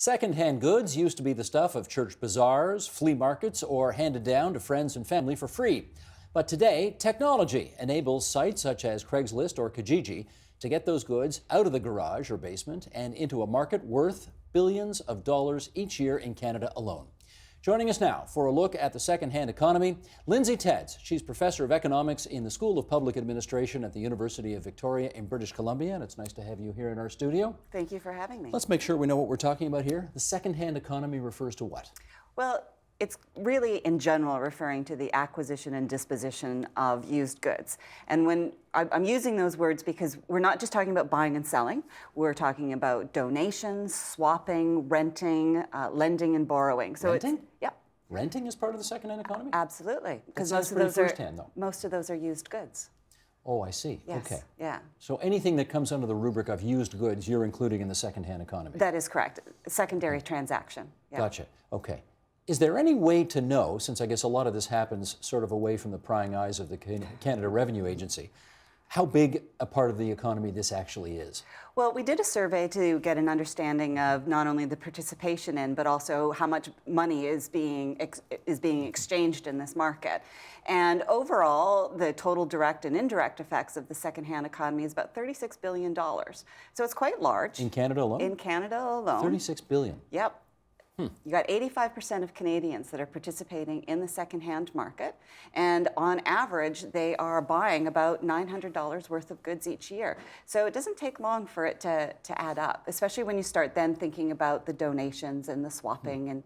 Secondhand goods used to be the stuff of church bazaars, flea markets, or handed down to friends and family for free. But today, technology enables sites such as Craigslist or Kijiji to get those goods out of the garage or basement and into a market worth billions of dollars each year in Canada alone. Joining us now for a look at the secondhand economy, Lindsay. She's professor of economics in the School of Public Administration at the University of Victoria in British Columbia, and it's nice to have you here in our studio. Thank you for having me. Let's make sure we know what we're talking about here. The secondhand economy refers to what? Well, it's really, in general, referring to the acquisition and disposition of used goods. And when I'm using those words because we're not just talking about buying and selling. We're talking about donations, swapping, renting, lending, and borrowing. So renting? Yeah. Renting is part of the secondhand economy? Absolutely. Because most of those most of those are used goods. Oh, I see. Yes. Okay. Yeah. So anything that comes under the rubric of used goods, you're including in the secondhand economy? That is correct. Secondary transaction. Yeah. Gotcha. Okay. Is there any way to know, since I guess a lot of this happens sort of away from the prying eyes of the Canada Revenue Agency, how big a part of the economy this actually is? Well, we did a survey to get an understanding of not only the participation in, but also how much money is being exchanged in this market. And overall, the total direct and indirect effects of the secondhand economy is about $36 billion. So it's quite large. In Canada alone? In Canada alone. 36 billion. Yep. You got 85% of Canadians that are participating in the secondhand market, and on average, they are buying about $900 worth of goods each year. So it doesn't take long for it to add up, especially when you start then thinking about the donations and the swapping, and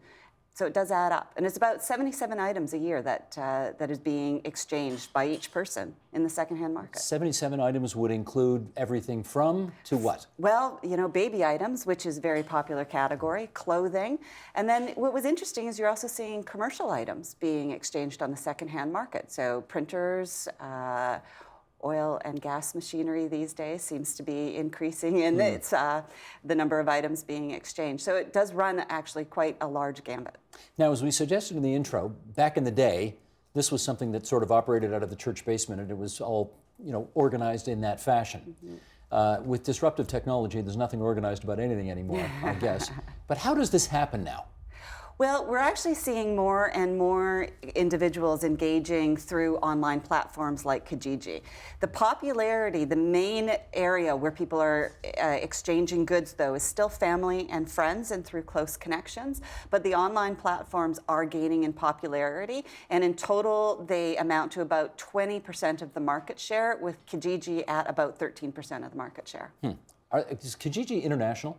so it does add up. And it's about 77 items a year that is being exchanged by each person in the secondhand market. 77 items would include everything from to what? Well, you know, baby items, which is a very popular category, clothing. And then what was interesting is you're also seeing commercial items being exchanged on the secondhand market. So printers, oil and gas machinery these days seems to be increasing in its the number of items being exchanged. So it does run actually quite a large gambit. Now, as we suggested in the intro, back in the day, this was something that sort of operated out of the church basement, and it was all, you know, organized in that fashion. With disruptive technology, there's nothing organized about anything anymore, I guess. But how does this happen now? Well, we're actually seeing more and more individuals engaging through online platforms like Kijiji. The popularity, the main area where people are exchanging goods, though, is still family and friends and through close connections. But the online platforms are gaining in popularity, and in total, they amount to about 20% of the market share, with Kijiji at about 13% of the market share. Is Kijiji international?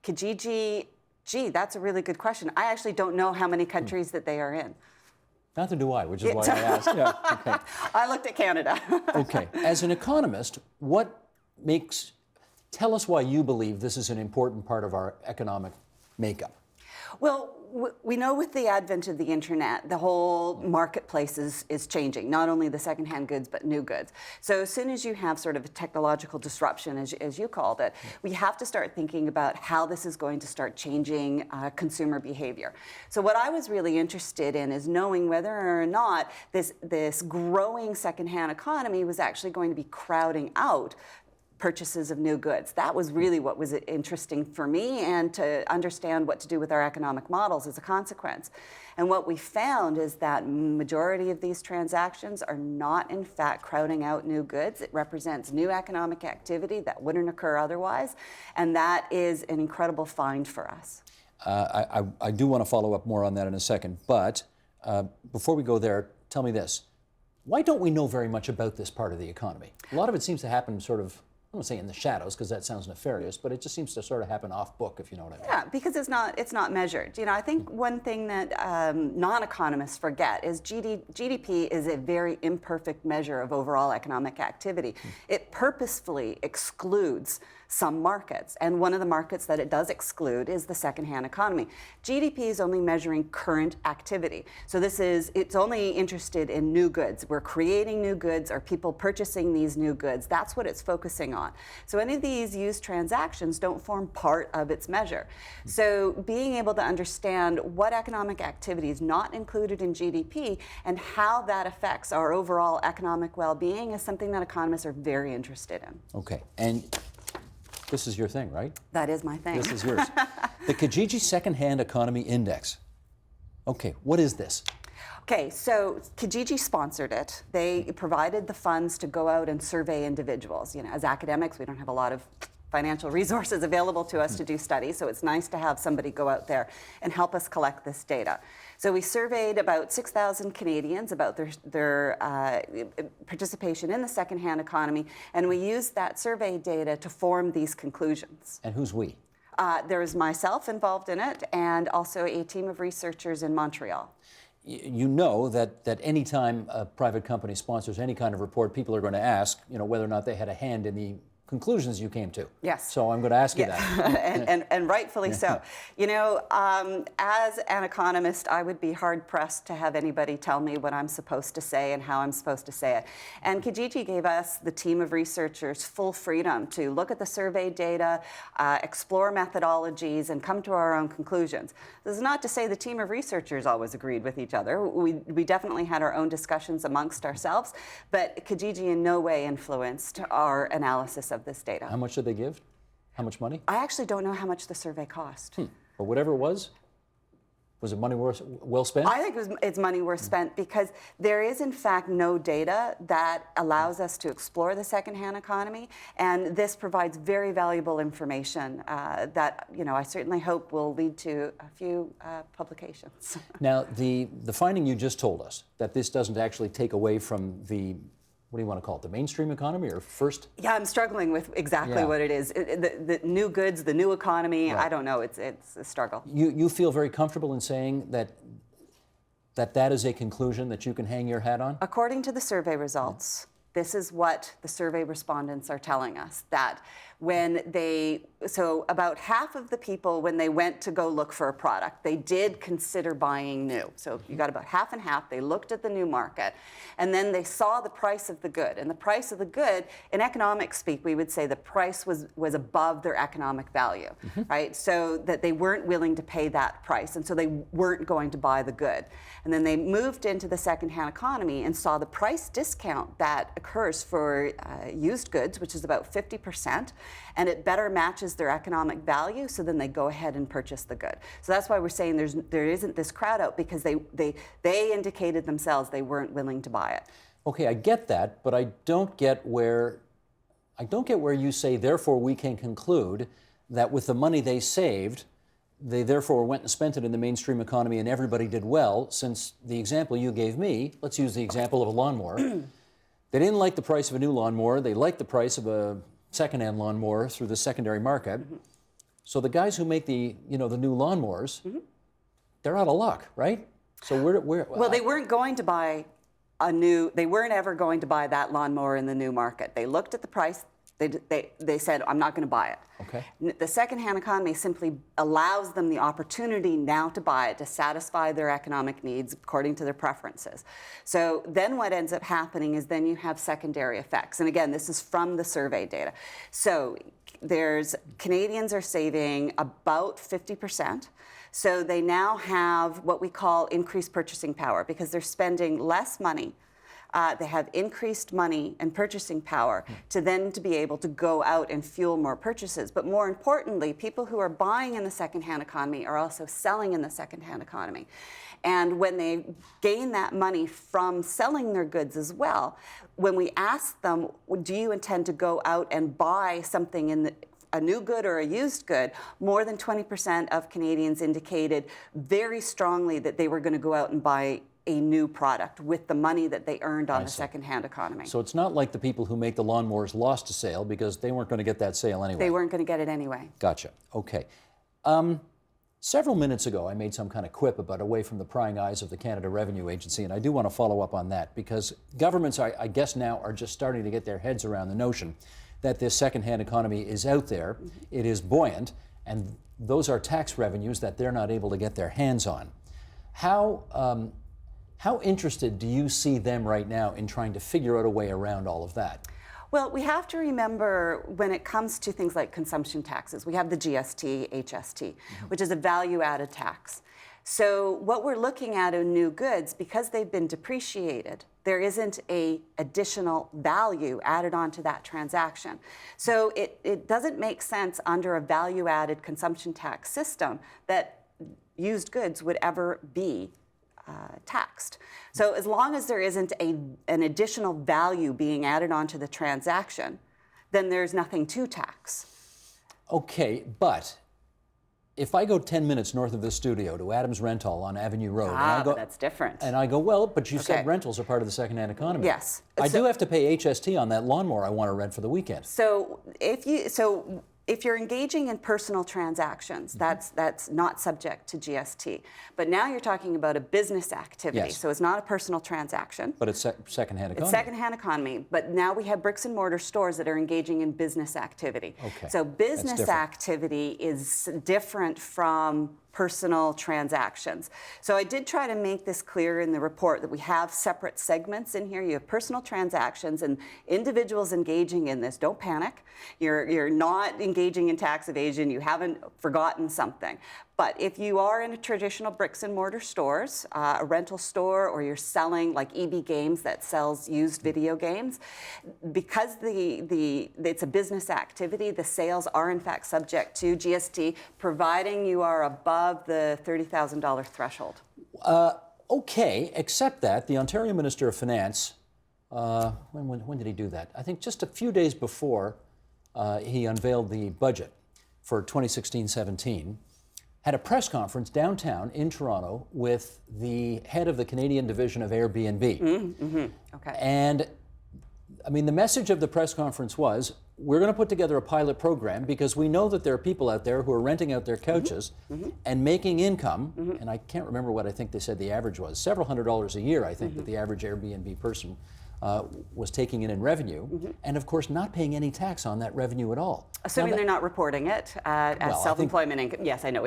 Kijiji. Gee, that's a really good question. I actually don't know how many countries that they are in. Neither do I, which is why I asked. Yeah, okay. I looked at Canada. Okay. As an economist, tell us why you believe this is an important part of our economic makeup. Well, we know with the advent of the internet, the whole marketplace is changing, not only the secondhand goods, but new goods. So as soon as you have sort of a technological disruption, as you called it, we have to start thinking about how this is going to start changing consumer behavior. So what I was really interested in is knowing whether or not this growing secondhand economy was actually going to be crowding out purchases of new goods. That was really what was interesting for me, and to understand what to do with our economic models as a consequence. And what we found is that majority of these transactions are not, in fact, crowding out new goods. It represents new economic activity that wouldn't occur otherwise, and that is an incredible find for us. I do want to follow up more on that in a second, but before we go there, tell me this. Why don't we know very much about this part of the economy? A lot of it seems to happen sort of, I don't want to say in the shadows, because that sounds nefarious, but it just seems to sort of happen off book, if you know what I mean. Yeah, because it's not measured. You know, I think one thing that non-economists forget is GDP is a very imperfect measure of overall economic activity. It purposefully excludes some markets, and one of the markets that it does exclude is the secondhand economy. GDP is only measuring current activity. So it's only interested in new goods. We're creating new goods, or people purchasing these new goods. That's what it's focusing on. So any of these used transactions don't form part of its measure. So being able to understand what economic activity is not included in GDP and how that affects our overall economic well-being is something that economists are very interested in. Okay, and This is your thing, right? That is my thing. This is yours. The Kijiji Secondhand Economy Index. Okay, what is this? Okay, so Kijiji sponsored it. They provided the funds to go out and survey individuals. You know, as academics, we don't have a lot of financial resources available to us to do studies, so it's nice to have somebody go out there and help us collect this data. So we surveyed about 6,000 Canadians about their participation in the secondhand economy, and we used that survey data to form these conclusions. And who's we? There is myself involved in it, and also a team of researchers in Montreal. You know that any time a private company sponsors any kind of report, people are going to ask, you know, whether or not they had a hand in the conclusions you came to. Yes. So I'm going to ask you that. and rightfully so. You know, as an economist, I would be hard-pressed to have anybody tell me what I'm supposed to say and how I'm supposed to say it. And Kijiji gave us, the team of researchers, full freedom to look at the survey data, explore methodologies, and come to our own conclusions. This is not to say the team of researchers always agreed with each other. We definitely had our own discussions amongst ourselves, but Kijiji in no way influenced our analysis of this data. How much did they give? How much money? I actually don't know how much the survey cost. But whatever it was it money well spent? I think it's money worth spent because there is in fact no data that allows us to explore the secondhand economy, and this provides very valuable information that, you know, I certainly hope will lead to a few publications. Now, the finding you just told us, that this doesn't actually take away from the, what do you want to call it, the mainstream economy or first? Yeah, I'm struggling with exactly what it is. The new goods, the new economy, right. I don't know, it's a struggle. You feel very comfortable in saying that is a conclusion that you can hang your hat on? According to the survey results, this is what the survey respondents are telling us, that so about half of the people, when they went to go look for a product, they did consider buying new. So you got about half and half. They looked at the new market, and then they saw the price of the good. And the price of the good, in economic speak, we would say the price was above their economic value, right? So that they weren't willing to pay that price, and so they weren't going to buy the good. And then they moved into the secondhand economy and saw the price discount that occurs for used goods, which is about 50%, and it better matches their economic value, so then they go ahead and purchase the good. So that's why we're saying there isn't this crowd out, because they indicated themselves they weren't willing to buy it. Okay, I get that, but I don't get where you say, therefore we can conclude that with the money they saved, they therefore went and spent it in the mainstream economy and everybody did well, since the example you gave me, let's use the example of a lawnmower. They didn't like the price of a new lawnmower, they liked the price of a secondhand lawnmower through the secondary market. So the guys who make the new lawnmowers, they're out of luck, right? So well, they weren't going to buy they weren't ever going to buy that lawnmower in the new market. They looked at the price, they said, I'm not going to buy it. Okay. The secondhand economy simply allows them the opportunity now to buy it, to satisfy their economic needs according to their preferences. So then what ends up happening is then you have secondary effects. And again, this is from the survey data. So Canadians are saving about 50%. So they now have what we call increased purchasing power, because they're spending less money. They have increased money and purchasing power to be able to go out and fuel more purchases. But more importantly, people who are buying in the secondhand economy are also selling in the secondhand economy. And when they gain that money from selling their goods as well, when we ask them, do you intend to go out and buy something a new good or a used good, more than 20% of Canadians indicated very strongly that they were going to go out and buy a new product with the money that they earned on the secondhand economy. So it's not like the people who make the lawnmowers lost a sale, because they weren't going to get that sale anyway. They weren't going to get it anyway. Gotcha. Okay. Several minutes ago, I made some kind of quip about away from the prying eyes of the Canada Revenue Agency, and I do want to follow up on that, because governments, I guess now, are just starting to get their heads around the notion that this secondhand economy is out there, it is buoyant, and those are tax revenues that they're not able to get their hands on. How interested do you see them right now in trying to figure out a way around all of that? Well, we have to remember, when it comes to things like consumption taxes, we have the GST, HST, which is a value-added tax. So what we're looking at in new goods, because they've been depreciated, there isn't a additional value added onto that transaction. So it doesn't make sense under a value-added consumption tax system that used goods would ever be taxed. So as long as there isn't an additional value being added onto the transaction, then there's nothing to tax. Okay, but if I go 10 minutes north of this studio to Adams Rental on Avenue Road, and I go, but that's different. And I go, well, but you said Okay. rentals are part of the secondhand economy. Yes. I do have to pay HST on that lawnmower I want to rent for the weekend. So if you're engaging in personal transactions, that's not subject to GST. But now you're talking about a business activity. Yes. So it's not a personal transaction. But it's secondhand economy. It's secondhand economy. But now we have bricks and mortar stores that are engaging in business activity. Okay. So business different. activity is different from personal transactions. So I did try to make this clear in the report that we have separate segments in here. You have personal transactions and individuals engaging in this. Don't panic. You're not engaging in tax evasion. You haven't forgotten something. But if you are in a traditional bricks and mortar stores, a rental store, or you're selling like EB Games that sells used video games, because it's a business activity, the sales are in fact subject to GST, providing you are above the $30,000 threshold. Okay, except that the Ontario Minister of Finance, when did he do that? I think just a few days before he unveiled the budget for 2016-17, had a press conference downtown in Toronto with the head of the Canadian division of Airbnb. Okay. And I mean, the message of the press conference was, we're going to put together a pilot program because we know that there are people out there who are renting out their couches and making income. And I can't remember what I think they said the average was. Several $100s a year, I think, that the average Airbnb person was taking in revenue. And of course, not paying any tax on that revenue at all. Assuming they're not reporting it as self-employment income. Yes, I know.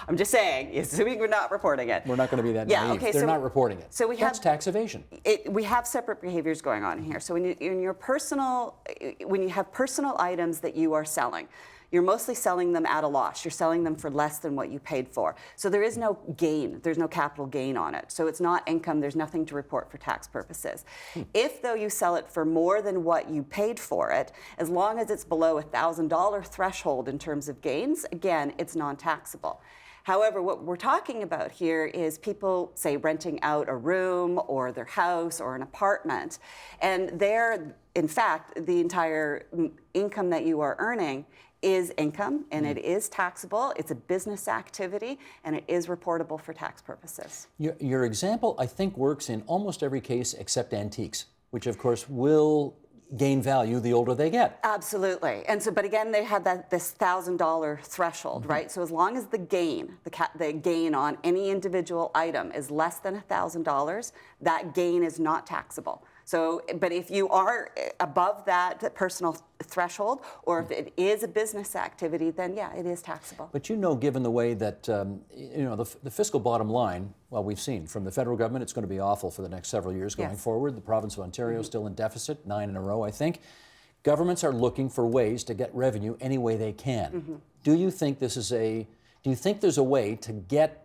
I'm just saying, assuming we're not reporting it. We're not going to be that naive. Okay, they're not reporting it. So That's tax evasion. We have separate behaviors going on here. So when you have personal items that you are selling, you're mostly selling them at a loss. You're selling them for less than what you paid for. So there is no gain. There's no capital gain on it. So it's not income. There's nothing to report for tax purposes. If, though, you sell it for more than what you paid for it, as long as it's below a $1,000 threshold in terms of gains, again, it's non-taxable. However, what we're talking about here is people, say, renting out a room or their house or an apartment, and in fact, the entire income that you are earning is income, and it is taxable. It's a business activity, and it is reportable for tax purposes. Your example, I think, works in almost every case except antiques, which, of course, will gain value the older they get. Absolutely. And so, but again, they have this $1,000 threshold, right? So as long as the gain on any individual item is less than $1,000, that gain is not taxable. So, but if you are above that personal threshold, or if it is a business activity, then yeah, it is taxable. But given the way that, the fiscal bottom line, well, we've seen from the federal government, it's going to be awful for the next several years going forward. The province of Ontario is still in deficit, 9 in a row, I think. Governments are looking for ways to get revenue any way they can. Do you think there's a way to get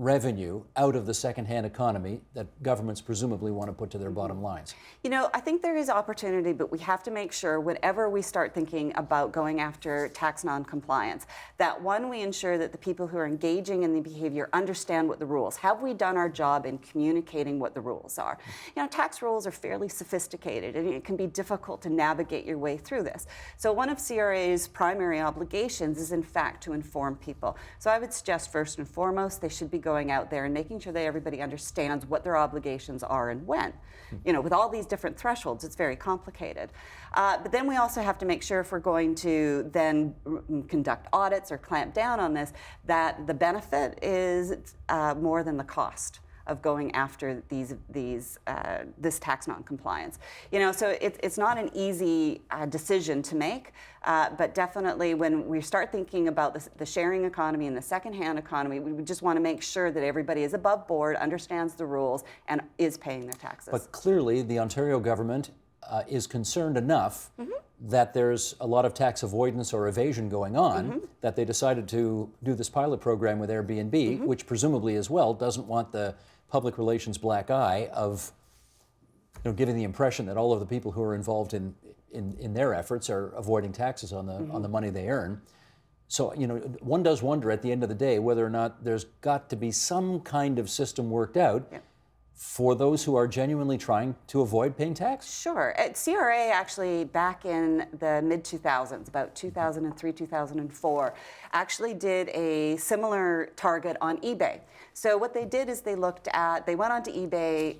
revenue out of the secondhand economy that governments presumably want to put to their bottom lines? I think there is opportunity, but we have to make sure whenever we start thinking about going after tax non-compliance, that one, we ensure that the people who are engaging in the behavior understand what the rules. Have we done our job in communicating what the rules are? Tax rules are fairly sophisticated, and it can be difficult to navigate your way through this. So one of CRA's primary obligations is, in fact, to inform people. So I would suggest, first and foremost, they should be going out there and making sure that everybody understands what their obligations are and when. With all these different thresholds, it's very complicated. But then we also have to make sure, if we're going to then conduct audits or clamp down on this, that the benefit is more than the cost of going after this tax non-compliance. So it's not an easy decision to make, but definitely when we start thinking about the sharing economy and the secondhand economy, we just want to make sure that everybody is above board, understands the rules, and is paying their taxes. But clearly, the Ontario government is concerned enough that there's a lot of tax avoidance or evasion going on, that they decided to do this pilot program with Airbnb, which presumably as well doesn't want the public relations black eye of giving the impression that all of the people who are involved in their efforts are avoiding taxes on the money they earn. So, one does wonder at the end of the day whether or not there's got to be some kind of system worked out for those who are genuinely trying to avoid paying tax. Sure. At CRA, actually, back in the mid-2000s, about 2003, 2004, actually did a similar target on eBay. So what they did is they went onto eBay,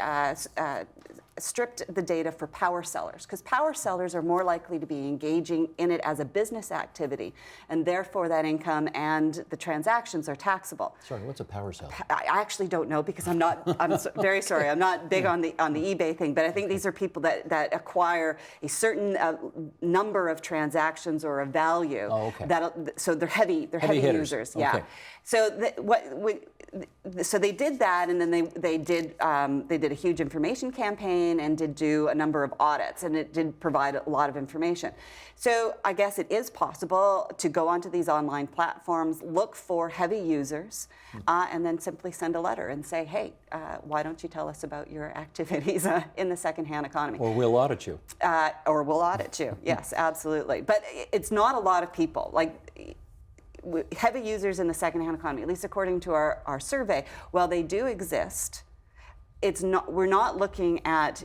stripped the data for power sellers, because power sellers are more likely to be engaging in it as a business activity, and therefore that income and the transactions are taxable. Sorry, what's a power seller? I actually don't know, because I'm very sorry, I'm not big on the eBay thing, but I think these are people that acquire a certain number of transactions or a value. Oh, okay. So they're heavy users. Okay. Yeah. So so they did that, and then they did a huge information campaign and did do a number of audits, and it did provide a lot of information. So I guess it is possible to go onto these online platforms, look for heavy users, and then simply send a letter and say, hey, why don't you tell us about your activities in the secondhand economy? Or we'll audit you. Or we'll audit you, yes, absolutely. But it's not a lot of people. Heavy users in the secondhand economy, at least according to our survey, while they do exist, we're not looking at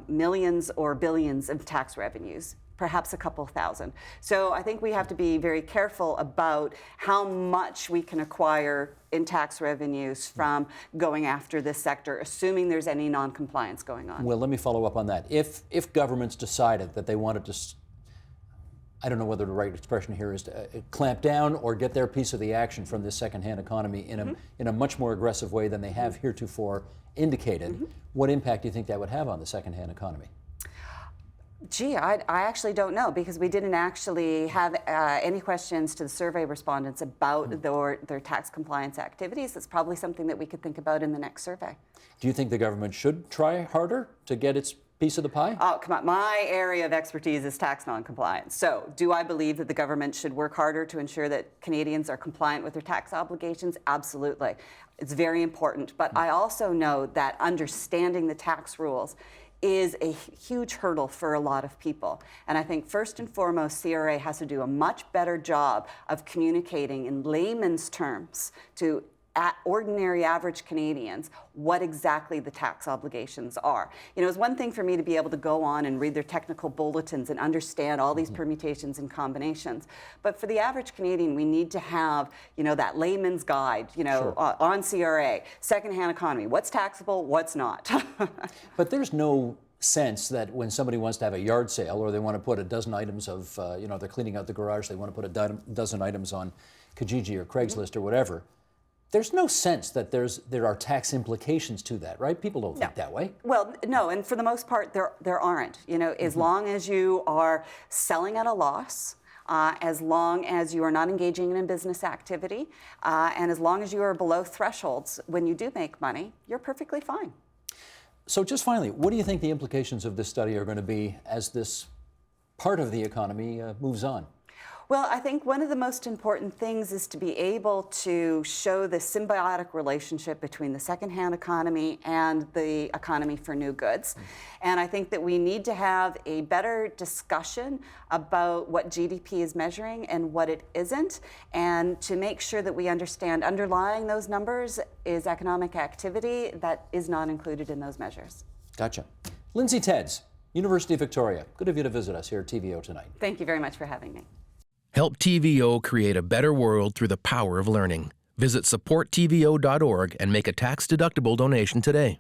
millions or billions of tax revenues, perhaps a couple thousand. So I think we have to be very careful about how much we can acquire in tax revenues from going after this sector, assuming there's any non-compliance going on. Well, let me follow up on that. If governments decided that they wanted to, I don't know whether the right expression here is to clamp down or get their piece of the action from this secondhand economy in a much more aggressive way than they have heretofore indicated, what impact do you think that would have on the secondhand economy? Gee, I actually don't know, because we didn't actually have any questions to the survey respondents about their tax compliance activities. That's probably something that we could think about in the next survey. Do you think the government should try harder to get its piece of the pie? Oh, come on. My area of expertise is tax non-compliance. So do I believe that the government should work harder to ensure that Canadians are compliant with their tax obligations? Absolutely. It's very important. But I also know that understanding the tax rules is a huge hurdle for a lot of people. And I think first and foremost, CRA has to do a much better job of communicating in layman's terms to ordinary average Canadians what exactly the tax obligations are. It's one thing for me to be able to go on and read their technical bulletins and understand all these permutations and combinations. But for the average Canadian, we need to have, that layman's guide, Sure. On CRA, secondhand economy, what's taxable, what's not. But there's no sense that when somebody wants to have a yard sale, or they want to put a dozen items of, they're cleaning out the garage, they want to put a dozen items on Kijiji or Craigslist or whatever, there's no sense that there are tax implications to that, right? People don't think that way. Well, no, and for the most part, there aren't. As long as you are selling at a loss, as long as you are not engaging in a business activity, and as long as you are below thresholds when you do make money, you're perfectly fine. So just finally, what do you think the implications of this study are going to be as this part of the economy moves on? Well, I think one of the most important things is to be able to show the symbiotic relationship between the secondhand economy and the economy for new goods. And I think that we need to have a better discussion about what GDP is measuring and what it isn't, and to make sure that we understand underlying those numbers is economic activity that is not included in those measures. Gotcha. Lindsay Tedds, University of Victoria. Good of you to visit us here at TVO tonight. Thank you very much for having me. Help TVO create a better world through the power of learning. Visit supporttvo.org and make a tax-deductible donation today.